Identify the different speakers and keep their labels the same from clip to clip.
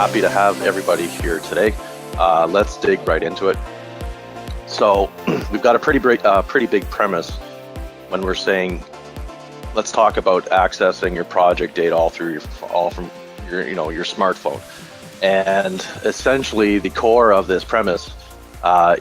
Speaker 1: happy to have everybody here today. Let's dig right into it. So we've got a pretty big premise when we're saying, let's talk about accessing your project data all from your smartphone. And essentially the core of this premise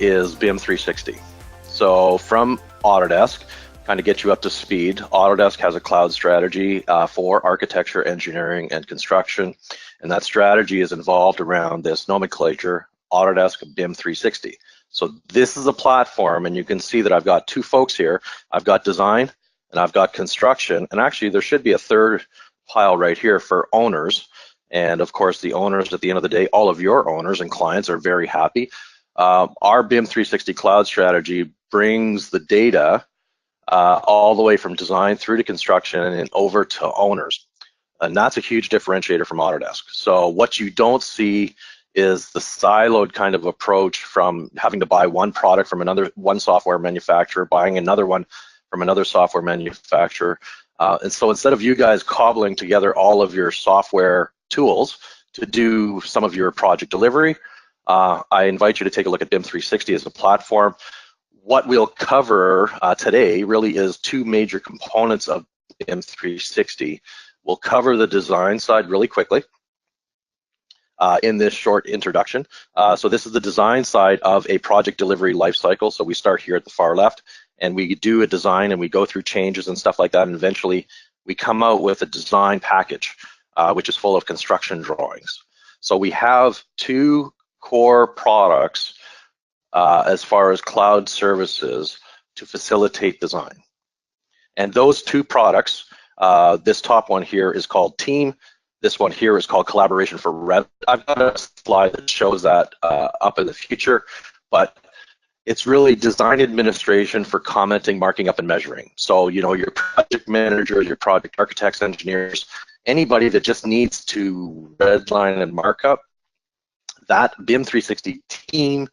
Speaker 1: is BIM 360. So from Autodesk, kind of get you up to speed, Autodesk has a cloud strategy for architecture, engineering, and construction. And that strategy is involved around this nomenclature, Autodesk BIM 360. So this is a platform, and you can see that I've got two folks here. I've got design and I've got construction, and actually there should be a third pile right here for owners. And of course, the owners, at the end of the day, all of your owners and clients are very happy. Our BIM 360 cloud strategy brings the data all the way from design through to construction and over to owners. And that's a huge differentiator from Autodesk. So what you don't see is the siloed kind of approach from having to buy one product from one software manufacturer, buying another one from another software manufacturer. And so instead of you guys cobbling together all of your software tools to do some of your project delivery, I invite you to take a look at BIM 360 as a platform. What we'll cover today really is two major components of BIM 360. We'll cover the design side really quickly in this short introduction. So this is the design side of a project delivery lifecycle. So we start here at the far left, and we do a design, and we go through changes and stuff like that, and eventually we come out with a design package, which is full of construction drawings. So we have two core products as far as cloud services to facilitate design. And those two products, this top one here is called Team. This one here is called Collaboration for Revit. I've got a slide that shows that up in the future, but it's really design administration for commenting, marking up, and measuring. So, your project managers, your project architects, engineers, anybody that just needs to redline and mark up, that BIM 360 team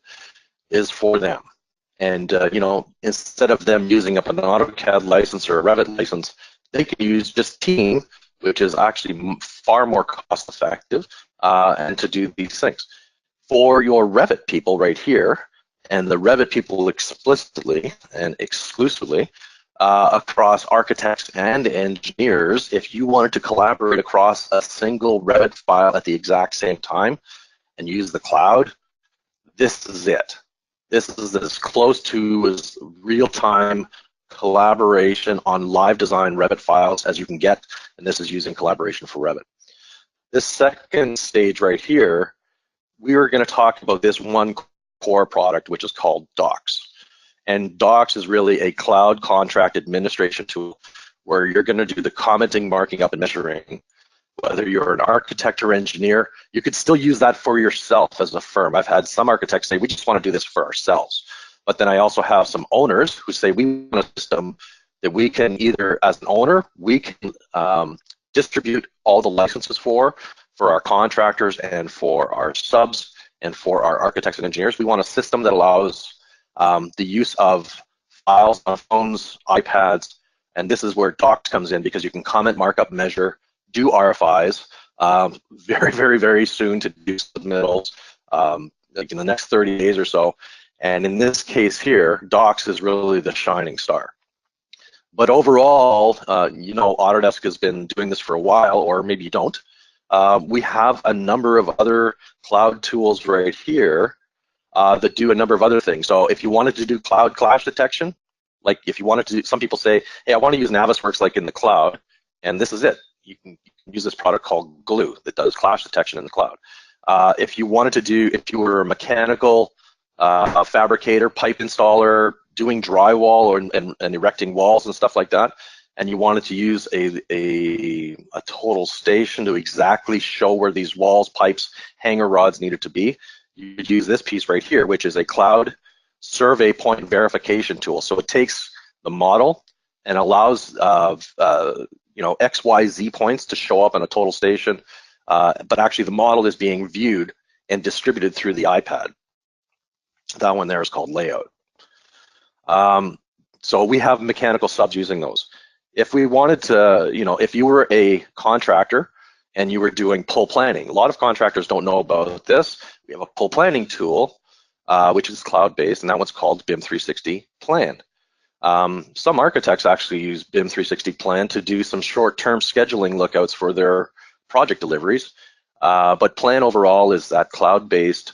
Speaker 1: is for them. And instead of them using up an AutoCAD license or a Revit license, they can use just Team, which is actually far more cost effective, and to do these things. For your Revit people right here, and the Revit people explicitly and exclusively across architects and engineers, if you wanted to collaborate across a single Revit file at the exact same time and use the cloud, this is it. This is as close to as real-time collaboration on live design Revit files as you can get, and this is using Collaboration for Revit. This second stage right here, we are going to talk about this one core product, which is called Docs. And Docs is really a cloud contract administration tool where you're going to do the commenting, marking up, and measuring. Whether you're an architect or engineer, you could still use that for yourself as a firm. I've had some architects say, we just want to do this for ourselves. But then I also have some owners who say, we want a system that we can either, as an owner, we can distribute all the licenses for our contractors and for our subs and for our architects and engineers. We want a system that allows the use of files on phones, iPads, and this is where Docs comes in, because you can comment, markup, measure, do RFIs, very, very, very soon to do submittals, like in the next 30 days or so. And in this case here, Docs is really the shining star. But overall, Autodesk has been doing this for a while, or maybe you don't. We have a number of other cloud tools right here that do a number of other things. So if you wanted to do cloud clash detection, like if you wanted to do, some people say, hey, I want to use Navisworks like in the cloud, and this is it. You can use this product called Glue that does clash detection in the cloud. If you were a mechanical fabricator, pipe installer, doing drywall and erecting walls and stuff like that, and you wanted to use a total station to exactly show where these walls, pipes, hanger rods needed to be, you could use this piece right here, which is a cloud survey point verification tool. So it takes the model and allows XYZ points to show up on a total station, but actually the model is being viewed and distributed through the iPad. That one there is called Layout. So we have mechanical subs using those. If we wanted to, if you were a contractor and you were doing pull planning. A lot of contractors don't know about this. We have a pull planning tool, which is cloud-based, and that one's called BIM 360 Plan. Some architects actually use BIM 360 Plan to do some short-term scheduling lookouts for their project deliveries. But Plan overall is that cloud-based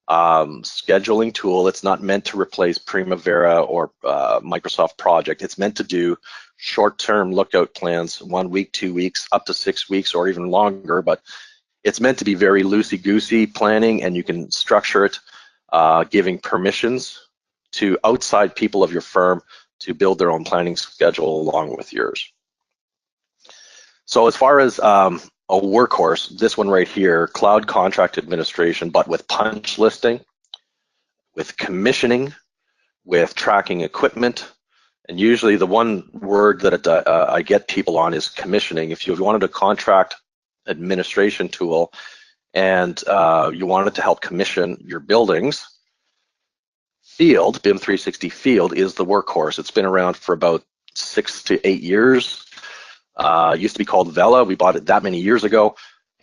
Speaker 1: scheduling tool. It's not meant to replace Primavera or Microsoft Project. It's meant to do short-term lookout plans, 1 week, 2 weeks, up to 6 weeks, or even longer. But it's meant to be very loosey-goosey planning, and you can structure it, giving permissions to outside people of your firm to build their own planning schedule along with yours. So as far as a workhorse, this one right here, cloud contract administration, but with punch listing, with commissioning, with tracking equipment, and usually the one word that I get people on is commissioning. If you wanted a contract administration tool and you wanted to help commission your buildings, Field, BIM 360 Field is the workhorse. It's been around for about 6 to 8 years. It used to be called Vela. We bought it that many years ago.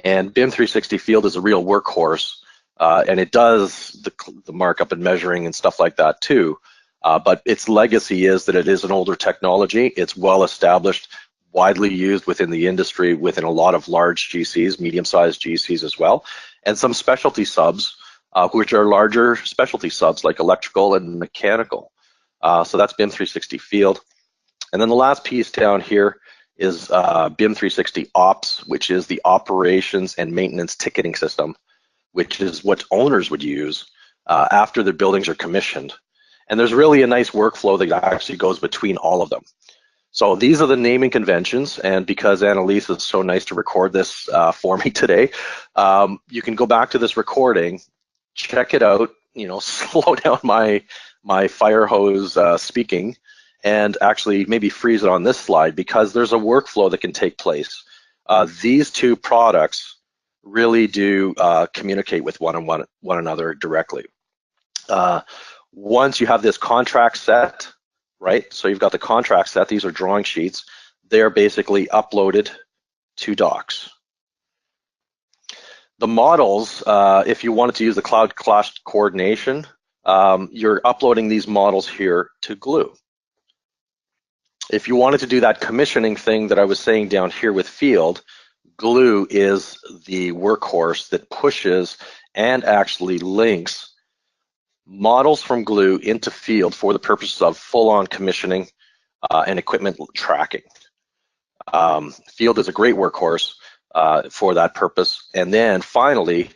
Speaker 1: And BIM 360 Field is a real workhorse. And it does the markup and measuring and stuff like that too. But its legacy is that it is an older technology. It's well established, widely used within the industry, within a lot of large GCs, medium-sized GCs as well, and some specialty subs, which are larger specialty subs like electrical and mechanical. So that's BIM 360 Field. And then the last piece down here is BIM 360 Ops, which is the operations and maintenance ticketing system, which is what owners would use after their buildings are commissioned. And there's really a nice workflow that actually goes between all of them. So these are the naming conventions, and because Annalise is so nice to record this for me today, you can go back to this recording, check it out, slow down my fire hose speaking, and actually maybe freeze it on this slide, because there's a workflow that can take place. These two products really do communicate with one another directly. Once you have this contract set, right? So you've got the contract set, these are drawing sheets. They're basically uploaded to Docs. The models, if you wanted to use the cloud clash coordination, you're uploading these models here to Glue. If you wanted to do that commissioning thing that I was saying down here with Field, Glue is the workhorse that pushes and actually links models from Glue into Field for the purposes of full-on commissioning and equipment tracking. Field is a great workhorse for that purpose. And then finally,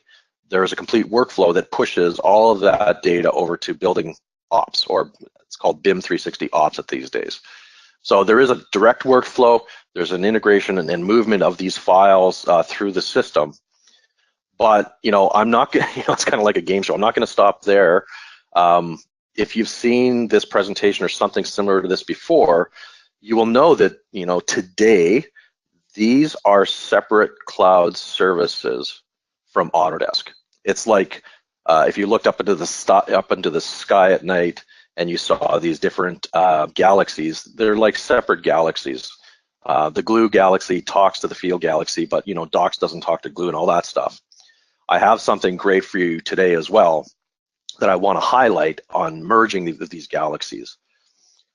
Speaker 1: there's a complete workflow that pushes all of that data over to building ops, or it's called BIM 360 Ops at these days. So there is a direct workflow, there's an integration and movement of these files through the system. But I'm not gonna, it's kind of like a game show. I'm not gonna stop there. If you've seen this presentation or something similar to this before, you will know that today these are separate cloud services from Autodesk. It's like if you looked up into the sky at night and you saw these different galaxies, they're like separate galaxies. The Glue galaxy talks to the Field galaxy, but Docs doesn't talk to Glue and all that stuff. I have something great for you today as well that I want to highlight on merging these galaxies.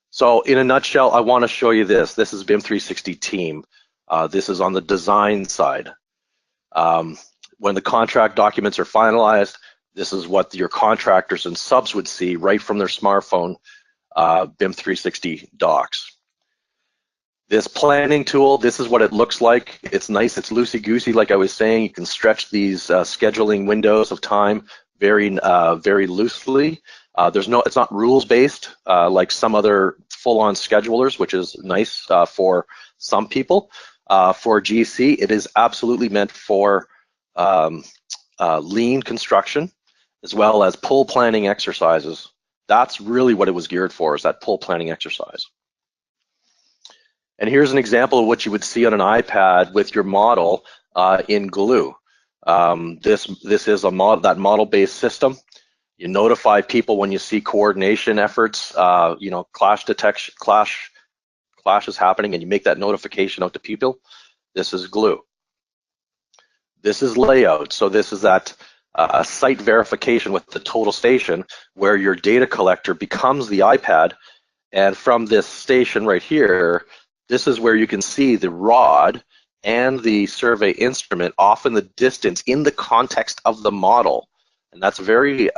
Speaker 1: So in a nutshell, I want to show you this. This is BIM 360 Team. This is on the design side. When the contract documents are finalized, this is what your contractors and subs would see right from their smartphone, BIM 360 Docs. This planning tool, this is what it looks like. It's nice, it's loosey-goosey, like I was saying. You can stretch these scheduling windows of time very loosely. It's not rules-based like some other full-on schedulers, which is nice for some people. For GC, it is absolutely meant for lean construction, as well as pull planning exercises. That's really what it was geared for, is that pull planning exercise. And here's an example of what you would see on an iPad with your model in Glue. This is that model-based system. You notify people when you see coordination efforts, clash detection, clash is happening, and you make that notification out to people. This is Glue. This is layout. So this is that site verification with the total station, where your data collector becomes the iPad. And from this station right here, this is where you can see the rod and the survey instrument off in the distance in the context of the model. And that's very,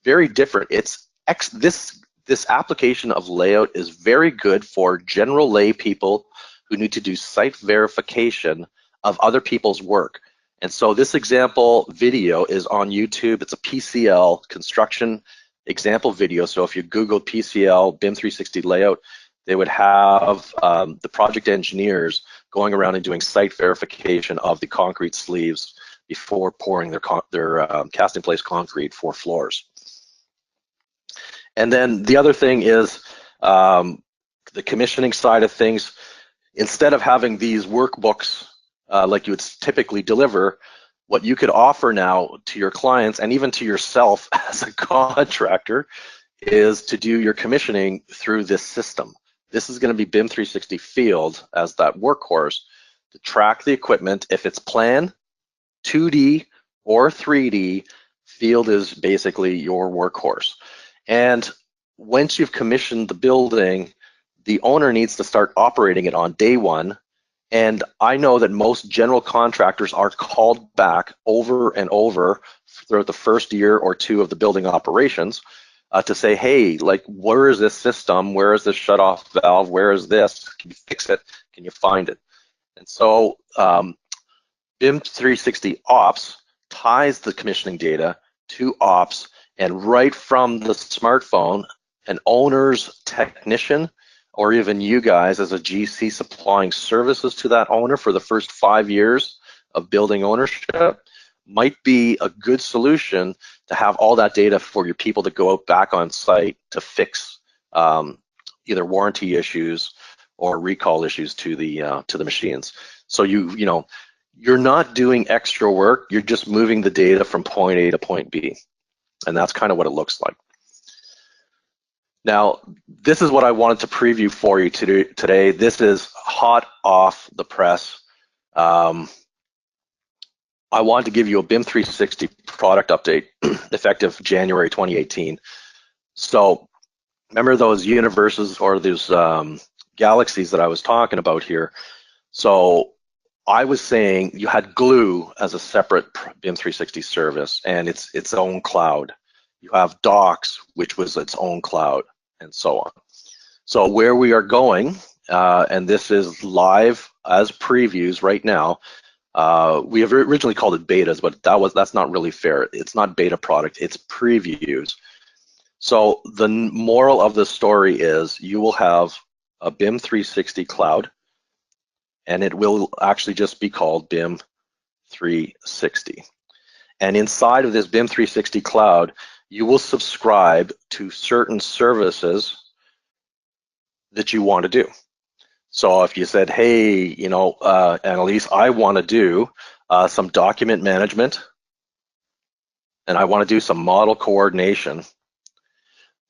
Speaker 1: very different. This application of layout is very good for general lay people who need to do site verification of other people's work. And so this example video is on YouTube. It's a PCL construction example video. So if you Google PCL BIM 360 layout, they would have the project engineers going around and doing site verification of the concrete sleeves before pouring their cast in place concrete for floors. And then the other thing is the commissioning side of things. Instead of having these workbooks like you would typically deliver, what you could offer now to your clients and even to yourself as a contractor is to do your commissioning through this system. This is going to be BIM 360 Field as that workhorse to track the equipment. If it's plan, 2D or 3D, Field is basically your workhorse. And once you've commissioned the building, the owner needs to start operating it on day one. And I know that most general contractors are called back over and over throughout the first year or two of the building operations to say, hey, like, where is this system? Where is this shutoff valve? Where is this? Can you fix it? Can you find it? And so BIM 360 Ops ties the commissioning data to Ops, and right from the smartphone, an owner's technician or even you guys as a GC supplying services to that owner for the first 5 years of building ownership might be a good solution to have all that data for your people to go out back on site to fix either warranty issues or recall issues to the machines. So you're not doing extra work, you're just moving the data from point A to point B. And that's kind of what it looks like. Now, this is what I wanted to preview for you today. This is hot off the press. I wanted to give you a BIM 360 product update effective January 2018. So remember those universes or those galaxies that I was talking about here? So I was saying you had Glue as a separate BIM 360 service and it's its own cloud. You have Docs, which was its own cloud, and so on. So where we are going, and this is live as previews right now. We have originally called it betas, but that's not really fair. It's not beta product, it's previews. So the moral of the story is you will have a BIM 360 cloud, and it will actually just be called BIM 360. And inside of this BIM 360 cloud, you will subscribe to certain services that you want to do. So if you said, hey, Annalise, I want to do some document management and I want to do some model coordination,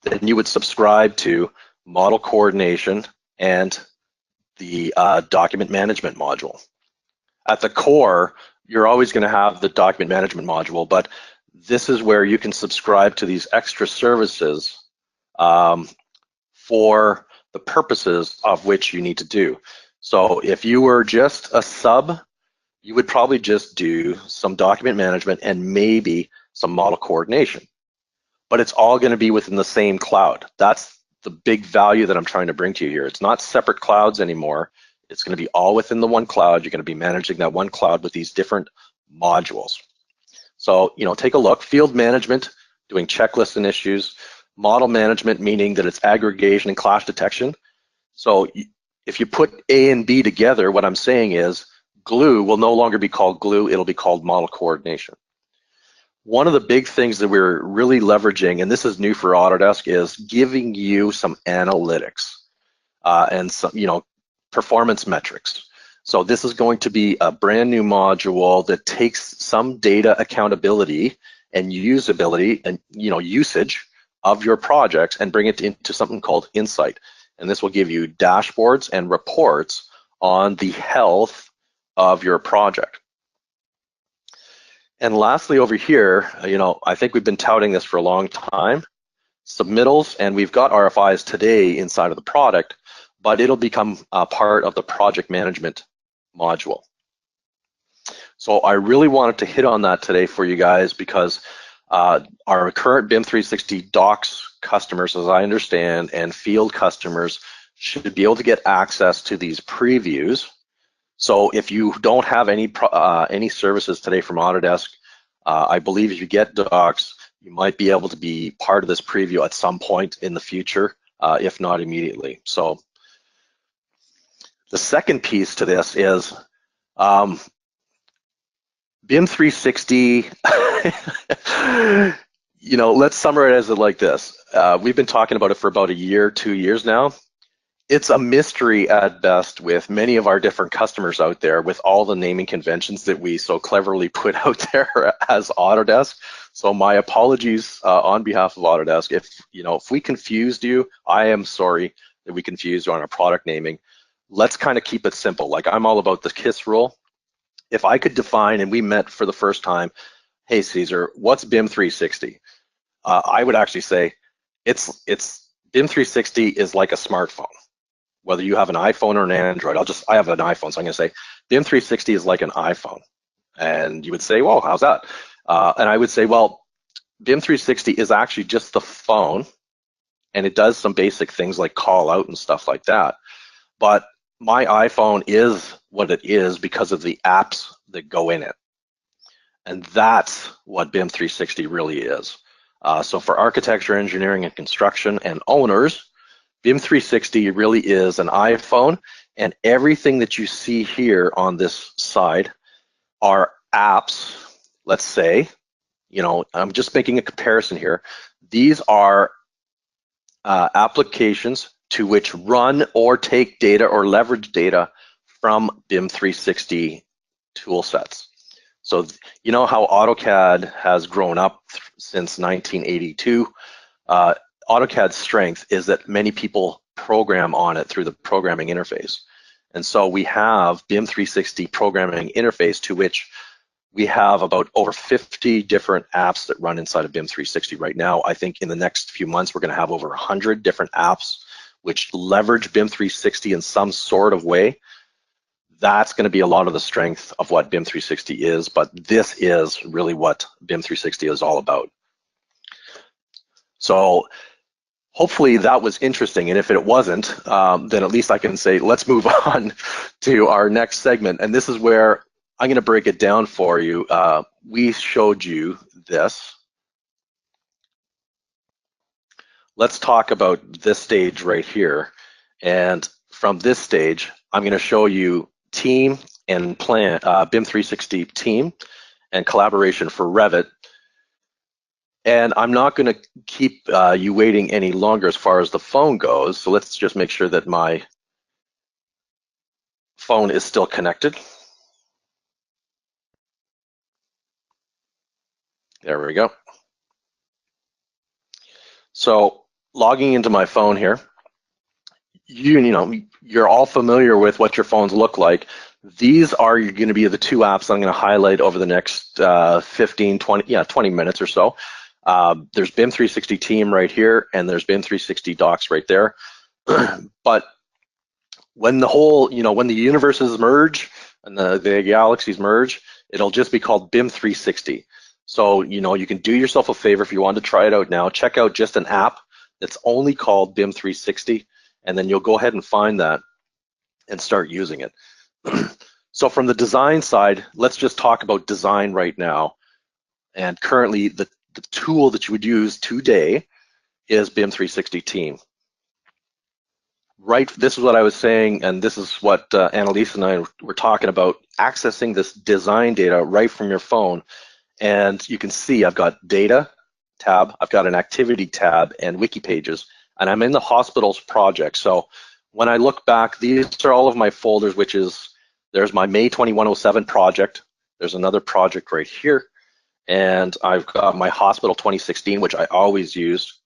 Speaker 1: then you would subscribe to model coordination and the document management module. At the core, you're always going to have the document management module, but this is where you can subscribe to these extra services for the purposes of which you need to do. So if you were just a sub, you would probably just do some document management and maybe some model coordination. But it's all going to be within the same cloud. That's the big value that I'm trying to bring to you here. It's not separate clouds anymore. It's going to be all within the one cloud. You're going to be managing that one cloud with these different modules. So, take a look. Field management, doing checklists and issues. Model management, meaning that it's aggregation and clash detection. So if you put A and B together, what I'm saying is Glue will no longer be called Glue, it'll be called model coordination. One of the big things that we're really leveraging, and this is new for Autodesk, is giving you some analytics and some, performance metrics. So this is going to be a brand new module that takes some data accountability and usability and usage of your projects and bring it into something called Insight. And this will give you dashboards and reports on the health of your project. And lastly, over here, I think we've been touting this for a long time, submittals, and we've got RFIs today inside of the product, but it'll become a part of the project management module. So I really wanted to hit on that today for you guys because our current BIM 360 docs customers, as I understand, and field customers should be able to get access to these previews. So if you don't have any services today from Autodesk, I believe if you get docs, you might be able to be part of this preview at some point in the future, if not immediately. So the second piece to this is BIM 360, let's summarize it like this. We've been talking about it for about a year, 2 years now. It's a mystery at best with many of our different customers out there with all the naming conventions that we so cleverly put out there as Autodesk. So my apologies on behalf of Autodesk. If we confused you, I am sorry that we confused you on our product naming. Let's kind of keep it simple. Like, I'm all about the KISS rule. If I could define, and we met for the first time, hey Caesar, what's BIM 360? I would actually say it's BIM 360 is like a smartphone. Whether you have an iPhone or an Android, I have an iPhone, so I'm gonna say BIM 360 is like an iPhone. And you would say, well, how's that? And I would say, well, BIM 360 is actually just the phone, and it does some basic things like call out and stuff like that. But my iPhone is what it is because of the apps that go in it. And that's what BIM 360 really is. So for architecture, engineering, and construction and owners, BIM 360 really is an iPhone, and everything that you see here on this side are apps. Let's say, I'm just making a comparison here. These are applications to which run or take data or leverage data from BIM 360 tool sets. So you know how AutoCAD has grown up since 1982? AutoCAD's strength is that many people program on it through the programming interface. And so we have BIM 360 programming interface to which we have about over 50 different apps that run inside of BIM 360 right now. I think in the next few months, we're going to have over 100 different apps which leverage BIM 360 in some sort of way. That's going to be a lot of the strength of what BIM 360 is, but this is really what BIM 360 is all about. So hopefully that was interesting, and if it wasn't, then at least I can say, let's move on to our next segment. And this is where I'm going to break it down for you. We showed you this. Let's talk about this stage right here. And from this stage, I'm going to show you team and plan, BIM 360 team and collaboration for Revit. And I'm not going to keep you waiting any longer as far as the phone goes. So let's just make sure that my phone is still connected. There we go. So logging into my phone here, you're all familiar with what your phones look like. These are going to be the two apps I'm going to highlight over the next 20 minutes or so. There's BIM 360 Team right here, and there's BIM 360 Docs right there. But when when the universes merge and the galaxies merge, it'll just be called BIM 360. So, you can do yourself a favor if you want to try it out now. Check out just an app that's only called BIM 360, and then you'll go ahead and find that and start using it. So from the design side, let's just talk about design right now. And currently, the tool that you would use today is BIM 360 Team. Right, this is what I was saying, and this is what Annalise and I were talking about, accessing this design data right from your phone. And you can see I've got data tab, I've got an activity tab and wiki pages, and I'm in the hospitals project. So when I look back, these are all of my folders, which is, there's my May 2107 project. There's another project right here. And I've got my hospital 2016, which I always use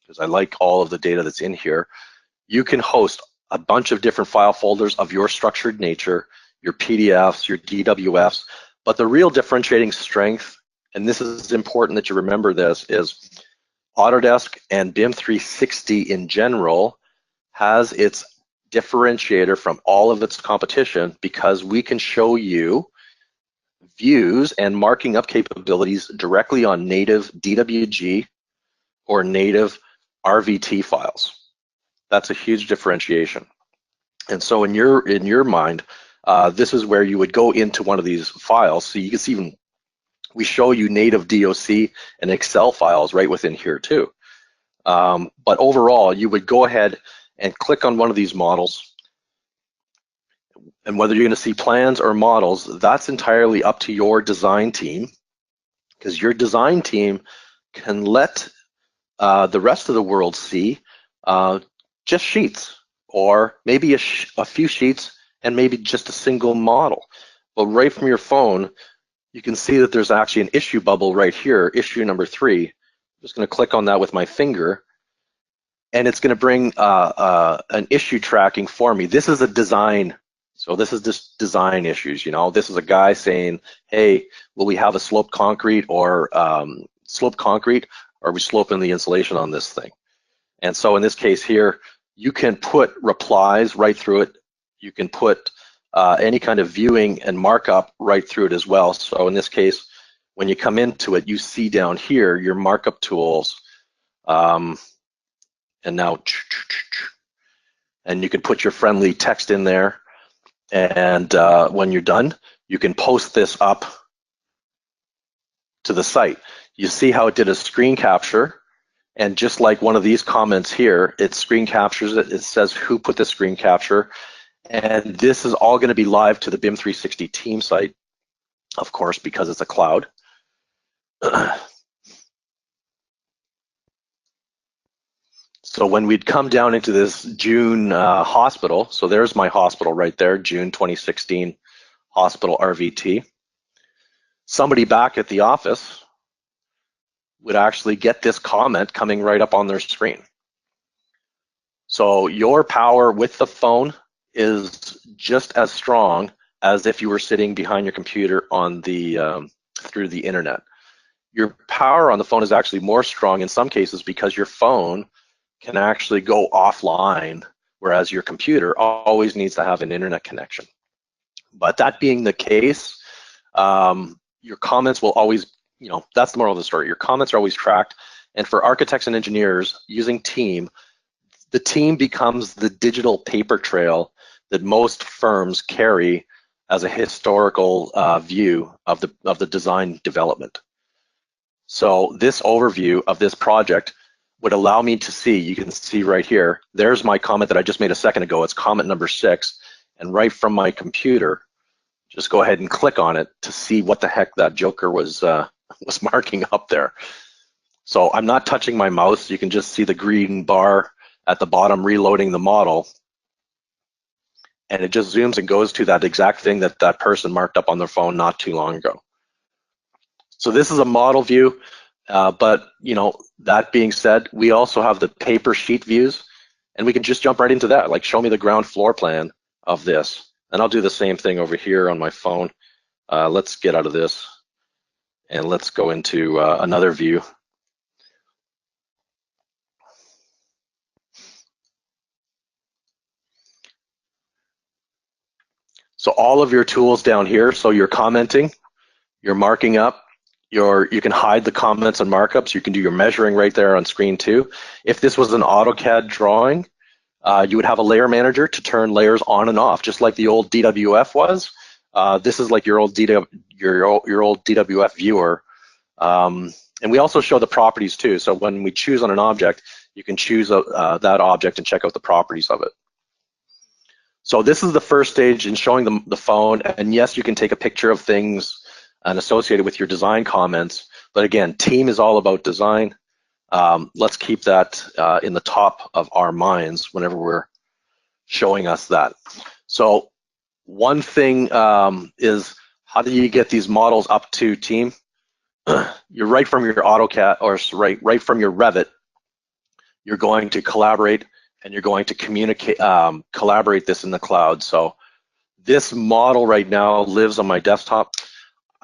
Speaker 1: because I like all of the data that's in here. You can host a bunch of different file folders of your structured nature, your PDFs, your DWFs. But the real differentiating strength, and this is important that you remember this, is Autodesk and BIM 360 in general has its differentiator from all of its competition because we can show you views and marking up capabilities directly on native DWG or native RVT files. That's a huge differentiation. And so in your mind, this is where you would go into one of these files. So you can see even we show you native DOC and Excel files right within here too. But overall, you would go ahead and click on one of these models. And whether you're going to see plans or models, that's entirely up to your design team, because your design team can let the rest of the world see just sheets, or maybe a few sheets and maybe just a single model. But right from your phone, you can see that there's actually an issue bubble right here, issue number 3. I'm just going to click on that with my finger, and it's going to bring an issue tracking for me. This is a design. So this is just design issues, you know. This is a guy saying, hey, will we have a sloped concrete or are we sloping the insulation on this thing? And so in this case here, you can put replies right through it. You can put any kind of viewing and markup right through it as well. So in this case, when you come into it, you see down here your markup tools. And now, and you can put your friendly text in there. And when you're done, you can post this up to the site. You see how it did a screen capture, and just like one of these comments here, it screen captures it. It says who put the screen capture, and this is all going to be live to the BIM 360 team site, of course, because it's a cloud. So when we'd come down into this June hospital, so there's my hospital right there, June 2016 hospital RVT. Somebody back at the office would actually get this comment coming right up on their screen. So your power with the phone is just as strong as if you were sitting behind your computer on the through the internet. Your power on the phone is actually more strong in some cases because your phone can actually go offline, whereas your computer always needs to have an internet connection. But that being the case, your comments will always, you know, that's the moral of the story. Your comments are always tracked. And for architects and engineers using Team, the Team becomes the digital paper trail that most firms carry as a historical view of the design development. So this overview of this project would allow me to see, you can see right here, there's my comment that I just made a second ago. It's comment number 6. And right from my computer, just go ahead and click on it to see what the heck that joker was marking up there. So I'm not touching my mouse. You can just see the green bar at the bottom reloading the model. And it just zooms and goes to that exact thing that that person marked up on their phone not too long ago. So this is a model view. But you know, that being said, we also have the paper sheet views, and we can just jump right into that. Like, show me the ground floor plan of this, and I'll do the same thing over here on my phone. Let's get out of this, and let's go into another view. So all of your tools down here. So you're commenting, you're marking up. You can hide the comments and markups. You can do your measuring right there on screen too. If this was an AutoCAD drawing, you would have a layer manager to turn layers on and off, just like the old DWF was. This is like your old DWF viewer. And we also show the properties too. So when we choose on an object, you can choose that object and check out the properties of it. So this is the first stage in showing the phone. And yes, you can take a picture of things and associated with your design comments. But again, Team is all about design. Let's keep that in the top of our minds whenever we're showing us that. So one thing is, how do you get these models up to Team? You're right from your AutoCAD, or right from your Revit, you're going to collaborate and you're going to communicate, collaborate this in the cloud. So this model right now lives on my desktop.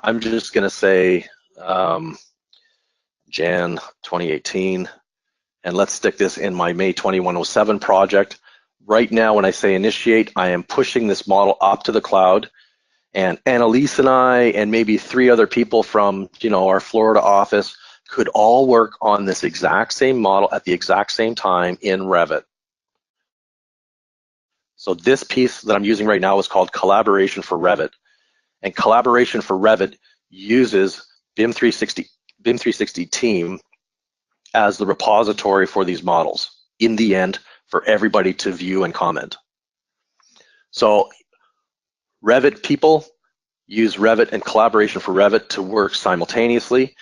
Speaker 1: I'm just going to say Jan 2018, and let's stick this in my May 2107 project. Right now, when I say initiate, I am pushing this model up to the cloud, and Annalise and I and maybe 3 other people from our Florida office could all work on this exact same model at the exact same time in Revit. So this piece that I'm using right now is called Collaboration for Revit. And Collaboration for Revit uses BIM 360 Team as the repository for these models in the end for everybody to view and comment. So Revit people use Revit and Collaboration for Revit to work simultaneously.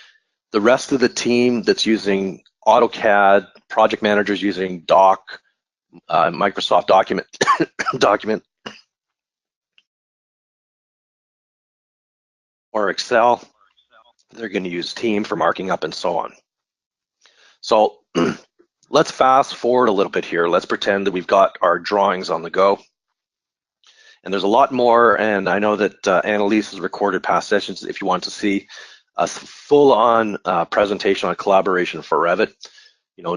Speaker 1: The rest of the team that's using AutoCAD, project managers using Doc, Microsoft document or Excel, they're going to use Team for marking up and so on. So let's fast forward a little bit here. Let's pretend that we've got our drawings on the go. And there's a lot more, and I know that Annalise has recorded past sessions. If you want to see a full-on presentation on Collaboration for Revit,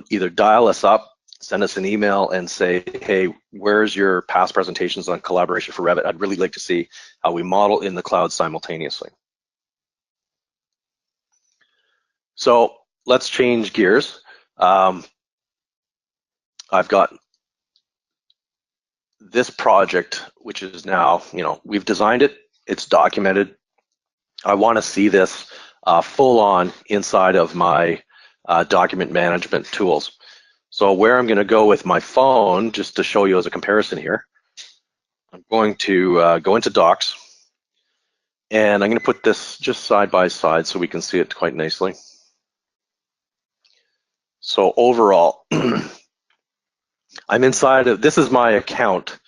Speaker 1: either dial us up, send us an email and say, hey, where's your past presentations on Collaboration for Revit? I'd really like to see how we model in the cloud simultaneously. So let's change gears. I've got this project, which is now, we've designed it, it's documented. I want to see this full on inside of my document management tools. So where I'm going to go with my phone, just to show you as a comparison here, I'm going to go into Docs, and I'm going to put this just side by side so we can see it quite nicely. So overall, I'm inside of, this is my account.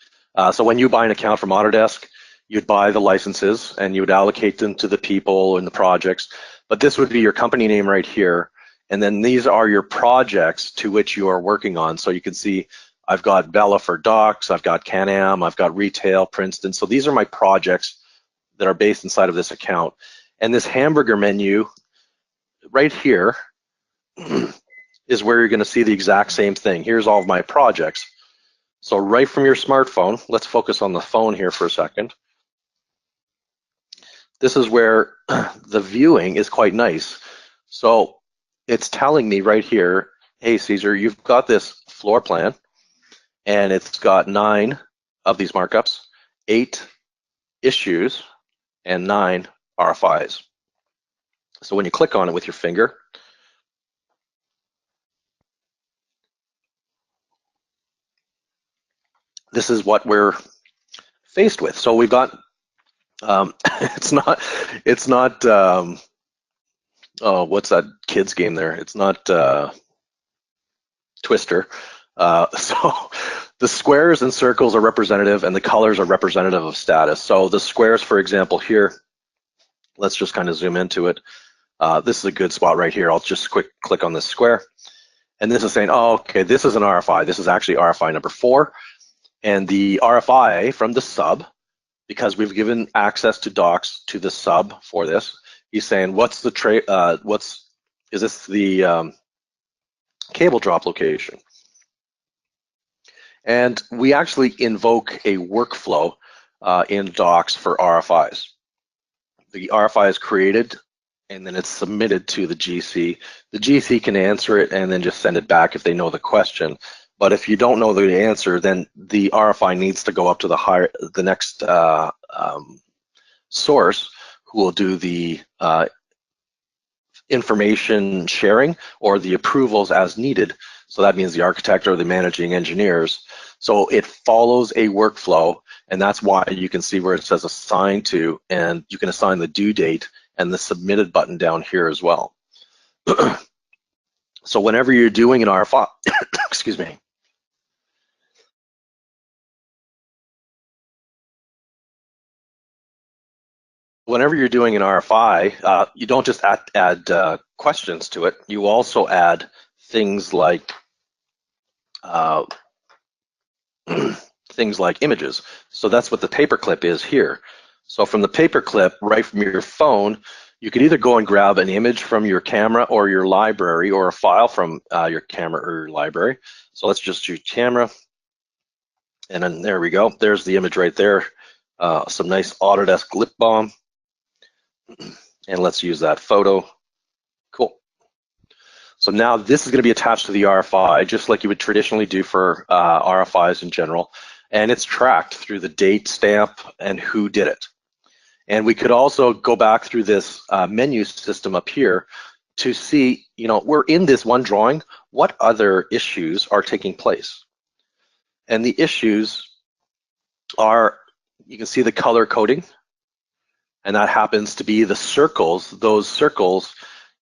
Speaker 1: So when you buy an account from Autodesk, you'd buy the licenses and you would allocate them to the people and the projects. But this would be your company name right here. And then these are your projects to which you are working on. So you can see I've got Bella for Docs, I've got Can-Am, I've got Retail, Princeton. So these are my projects that are based inside of this account. And this hamburger menu right here is where you're going to see the exact same thing. Here's all of my projects. So right from your smartphone, let's focus on the phone here for a second. This is where the viewing is quite nice. So it's telling me right here, hey, Caesar, you've got this floor plan, and it's got 9 of these markups, 8 issues, and 9 RFIs. So when you click on it with your finger, this is what we're faced with. So we've got, it's not, oh, what's that kids game there? It's not Twister. So the squares and circles are representative and the colors are representative of status. So the squares, for example, here, let's just kind of zoom into it. This is a good spot right here. I'll just click on this square. And this is saying, oh, okay, this is an RFI. This is actually RFI number 4. And the RFI from the sub, because we've given access to Docs to the sub for this, he's saying, what's the is this the cable drop location? And we actually invoke a workflow in Docs for RFIs. The RFI is created and then it's submitted to the GC. The GC can answer it and then just send it back if they know the question. But if you don't know the answer, then the RFI needs to go up to the next source, who will do the information sharing or the approvals as needed. So that means the architect or the managing engineers. So it follows a workflow, and that's why you can see where it says assign to, and you can assign the due date and the submitted button down here as well. So whenever you're doing an RFI, excuse me, whenever you're doing an RFI, you don't just add questions to it. You also add things like things like images. So that's what the paperclip is here. So from the paperclip, right from your phone, you could either go and grab an image from your camera or your library, or a file from your camera or your library. So let's just choose camera. And then there we go. There's the image right there. Some nice Autodesk lip balm. And let's use that photo. Cool. So now this is going to be attached to the RFI, just like you would traditionally do for RFIs in general. And it's tracked through the date, stamp, and who did it. And we could also go back through this menu system up here to see, we're in this one drawing, what other issues are taking place? And the issues are, you can see the color coding, and that happens to be the circles, those circles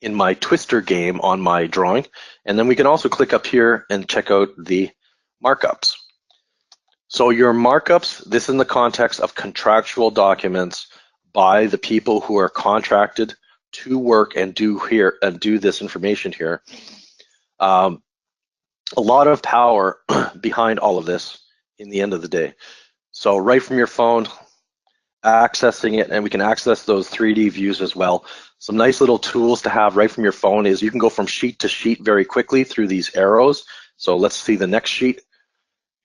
Speaker 1: in my twister game on my drawing. And then we can also click up here and check out the markups. So your markups, this is in the context of contractual documents by the people who are contracted to work and do this information here. A lot of power behind all of this in the end of the day. So right from your phone, accessing it, and we can access those 3D views as well. Some nice little tools to have right from your phone is you can go from sheet to sheet very quickly through these arrows. So let's see the next sheet,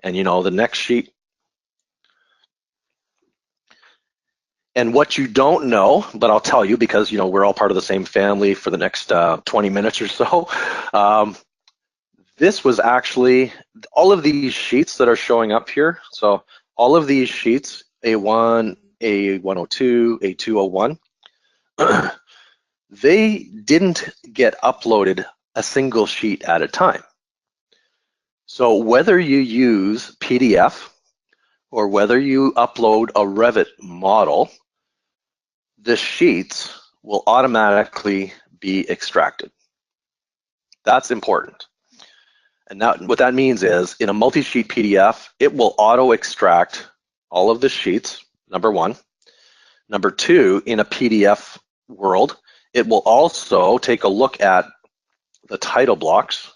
Speaker 1: and the next sheet. And what you don't know, but I'll tell you because we're all part of the same family for the next 20 minutes or so. This was actually all of these sheets that are showing up here. So all of these sheets, A1, A102, A201, they didn't get uploaded a single sheet at a time. So whether you use PDF or whether you upload a Revit model, the sheets will automatically be extracted. That's important. And what that means is in a multi-sheet PDF, it will auto-extract all of the sheets, number one. Number two, in a PDF world, it will also take a look at the title blocks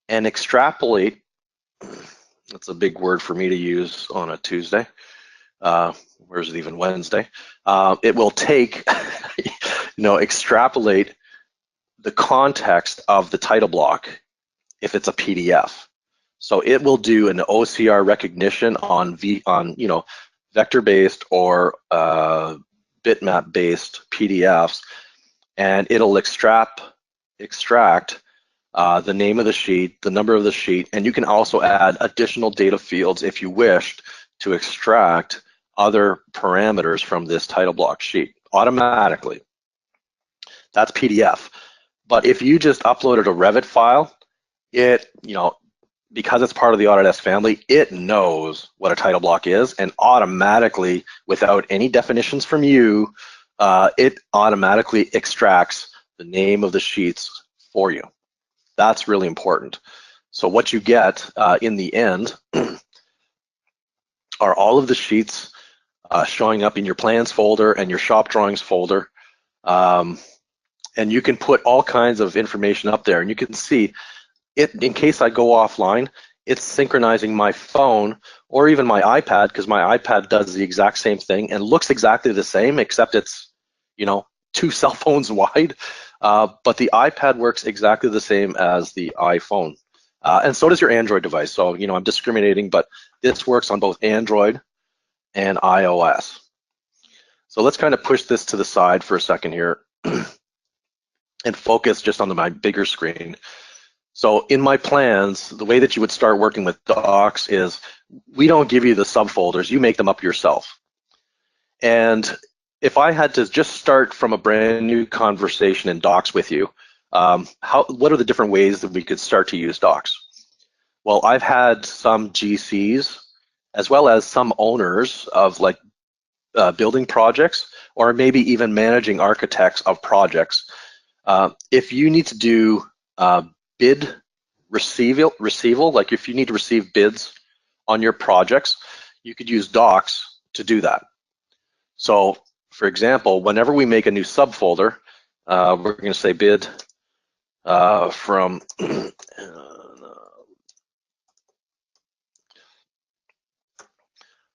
Speaker 1: and extrapolate. That's a big word for me to use on a Tuesday. Where's it even Wednesday? It will take, extrapolate the context of the title block if it's a PDF. So it will do an OCR recognition on vector-based or bitmap-based PDFs, and it'll extract the name of the sheet, the number of the sheet, and you can also add additional data fields if you wished to extract other parameters from this title block sheet automatically. That's PDF. But if you just uploaded a Revit file, it, because it's part of the Autodesk family, it knows what a title block is, and automatically, without any definitions from you, it automatically extracts the name of the sheets for you. That's really important. So what you get in the end are all of the sheets showing up in your plans folder and your shop drawings folder. And you can put all kinds of information up there, and you can see it in case I go offline, it's synchronizing my phone or even my iPad, because my iPad does the exact same thing and looks exactly the same, except it's, 2 cell phones wide. But the iPad works exactly the same as the iPhone. And so does your Android device. So, I'm discriminating, but this works on both Android and iOS. So let's kind of push this to the side for a second here and focus just on my bigger screen. So in my plans, the way that you would start working with docs is we don't give you the subfolders, you make them up yourself. And if I had to just start from a brand new conversation in docs with you, what are the different ways that we could start to use docs? Well, I've had some GCs as well as some owners of building projects, or maybe even managing architects of projects. If you need to do bid receival, like if you need to receive bids on your projects, you could use docs to do that. So for example, whenever we make a new subfolder, we're going to say bid from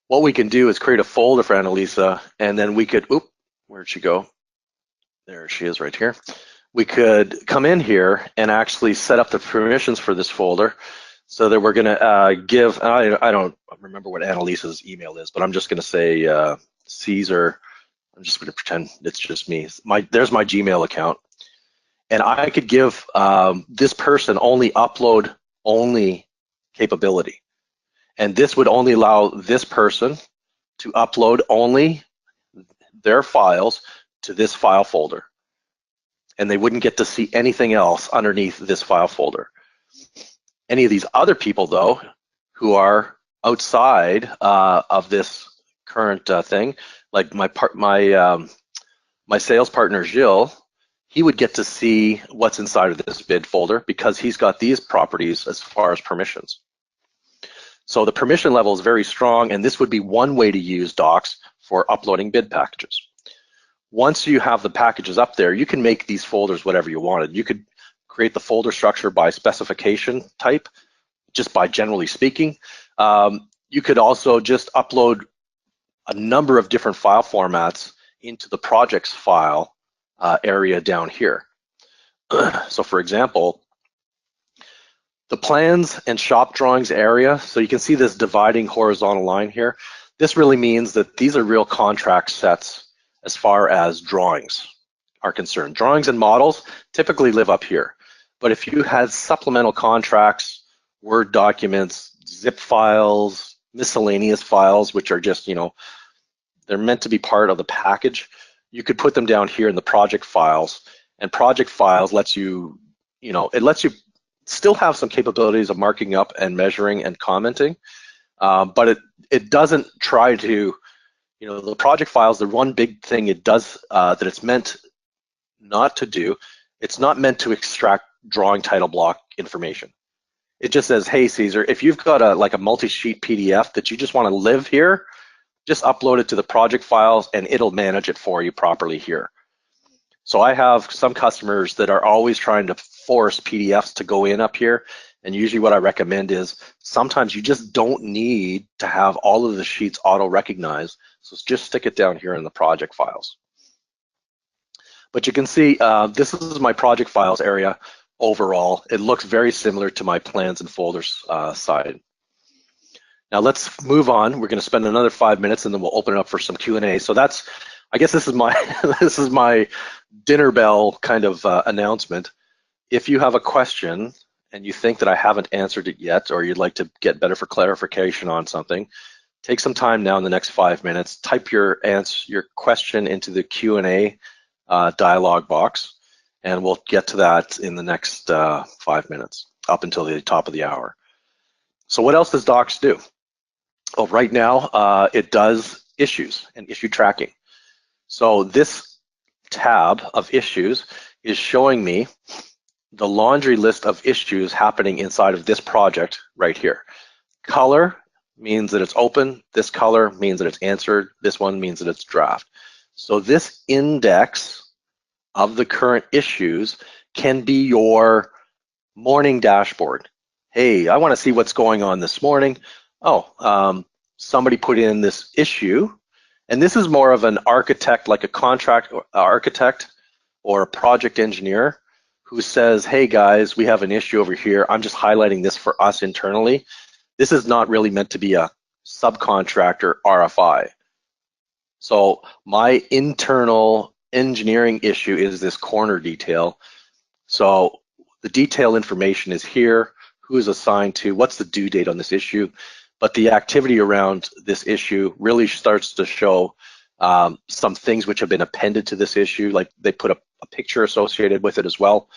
Speaker 1: what we can do is create a folder for Annalisa, and then we could, where'd she go? There she is right here. We could come in here and actually set up the permissions for this folder so that we're gonna give, I don't remember what Annalisa's email is, but I'm just gonna say Caesar. I'm just gonna pretend it's just me. There's my Gmail account. And I could give this person only upload only capability. And this would only allow this person to upload only their files to this file folder. And they wouldn't get to see anything else underneath this file folder. Any of these other people, though, who are outside of this current thing, like my sales partner, Gilles, he would get to see what's inside of this bid folder because he's got these properties as far as permissions. So the permission level is very strong, and this would be one way to use docs for uploading bid packages. Once you have the packages up there, you can make these folders whatever you wanted. You could create the folder structure by specification type, just by generally speaking. You could also just upload a number of different file formats into the projects file area down here. So for example, the plans and shop drawings area, so you can see this dividing horizontal line here. This really means that these are real contract sets as far as drawings are concerned. Drawings and models typically live up here. But if you had supplemental contracts, Word documents, zip files, miscellaneous files, which are just, they're meant to be part of the package, you could put them down here in the project files. And project files lets you, it lets you still have some capabilities of marking up and measuring and commenting, but it doesn't try to, the project files, the one big thing it does that it's meant not to do, it's not meant to extract drawing title block information. It just says, hey, Caesar, if you've got a multi-sheet PDF that you just want to live here, just upload it to the project files and it'll manage it for you properly here. So I have some customers that are always trying to force PDFs to go in up here. And usually what I recommend is sometimes you just don't need to have all of the sheets auto-recognized. So just stick it down here in the project files. But you can see this is my project files area overall. It looks very similar to my plans and folders side. Now let's move on. We're going to spend another 5 minutes and then we'll open it up for some Q&A. So that's, I guess this is my this is my dinner bell kind of announcement. If you have a question and you think that I haven't answered it yet, or you'd like to get better for clarification on something, take some time now in the next 5 minutes, type your question into the Q&A dialog box, and we'll get to that in the next 5 minutes, up until the top of the hour. So what else does Docs do? Well, right now, it does issues and issue tracking. So this tab of issues is showing me the laundry list of issues happening inside of this project right here. Color means that it's open. This color means that it's answered. This one means that it's draft. So this index of the current issues can be your morning dashboard. Hey, I want to see what's going on this morning. Oh, somebody put in this issue, and this is more of an architect, like a contract architect or a project engineer who says, hey guys, we have an issue over here. I'm just highlighting this for us internally. This is not really meant to be a subcontractor RFI. So my internal engineering issue is this corner detail. So the detail information is here, who is assigned to, what's the due date on this issue, but the activity around this issue really starts to show some things which have been appended to this issue, like they put a picture associated with it as well.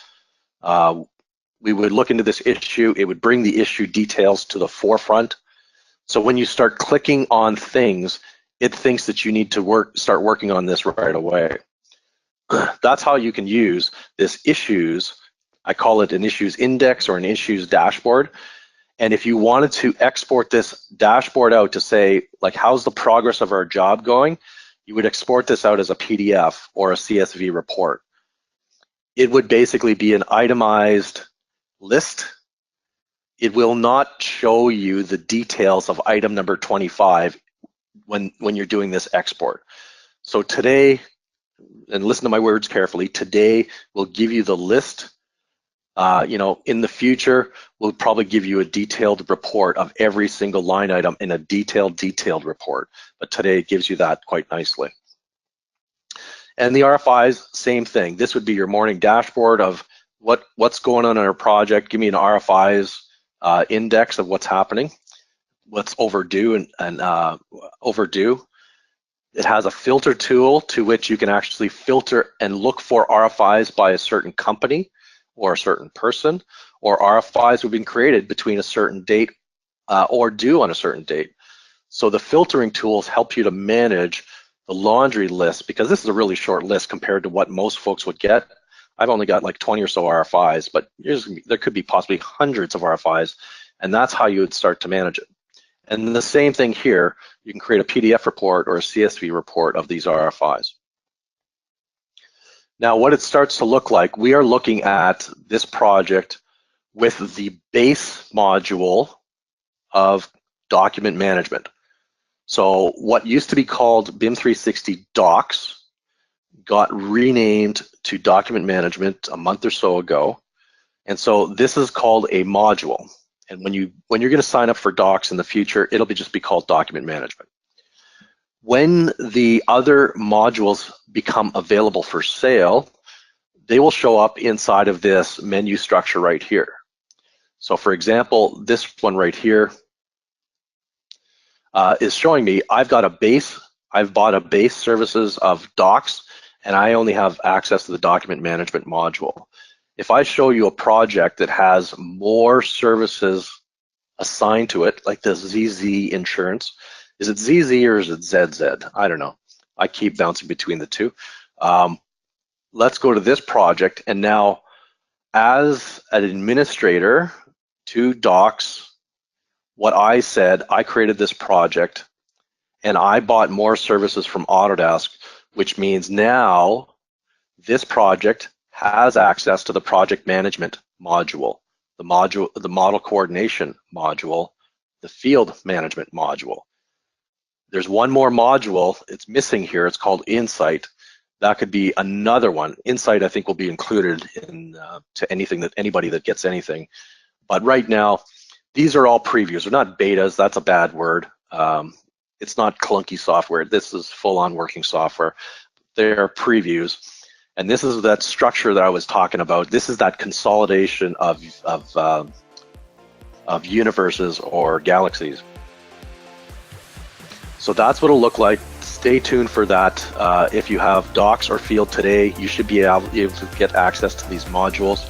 Speaker 1: We would look into this issue, it would bring the issue details to the forefront. So when you start clicking on things, it thinks that you need to start working on this right away. That's how you can use this issues. I call it an issues index or an issues dashboard. And if you wanted to export this dashboard out to say, like, how's the progress of our job going, you would export this out as a PDF or a CSV report. It would basically be an itemized list. It will not show you the details of item number 25 when you're doing this export. So today, and listen to my words carefully, today we'll give you the list. In the future, we'll probably give you a detailed report of every single line item in a detailed report. But today it gives you that quite nicely. And the RFIs, same thing. This would be your morning dashboard of what's going on in our project. Give me an RFIs index of what's happening, what's overdue and overdue. It has a filter tool to which you can actually filter and look for RFIs by a certain company or a certain person, or RFIs have been created between a certain date or due on a certain date. So the filtering tools help you to manage the laundry list, because this is a really short list compared to what most folks would get. I've only got like 20 or so RFIs, but there could be possibly hundreds of RFIs, and that's how you would start to manage it. And the same thing here, you can create a PDF report or a CSV report of these RFIs. Now, what it starts to look like, we are looking at this project with the base module of document management. So what used to be called BIM 360 Docs got renamed to Document Management a month or so ago. And so this is called a module. And when you're going to sign up for Docs in the future, it'll just be called Document Management. When the other modules become available for sale, they will show up inside of this menu structure right here. So for example, this one right here is showing me I've bought a base services of Docs, and I only have access to the Document Management module. If I show you a project that has more services assigned to it, like the ZZ insurance, is it ZZ or is it ZZ? I don't know. I keep bouncing between the two. Let's go to this project, and now as an administrator to Docs, what I said, I created this project and I bought more services from Autodesk, which means now this project has access to the project management module, the model coordination module, the field management module. There's one more module it's missing here. It's called Insight. That could be another one. Insight, I think, will be included in to anything that anybody that gets anything. But right now, these are all previews. They're not betas. That's a bad word. It's not clunky software. This is full-on working software. They're previews. And this is that structure that I was talking about. This is that consolidation of universes or galaxies. So that's what it'll look like. Stay tuned for that. If you have Docs or Field today, you should be able to get access to these modules.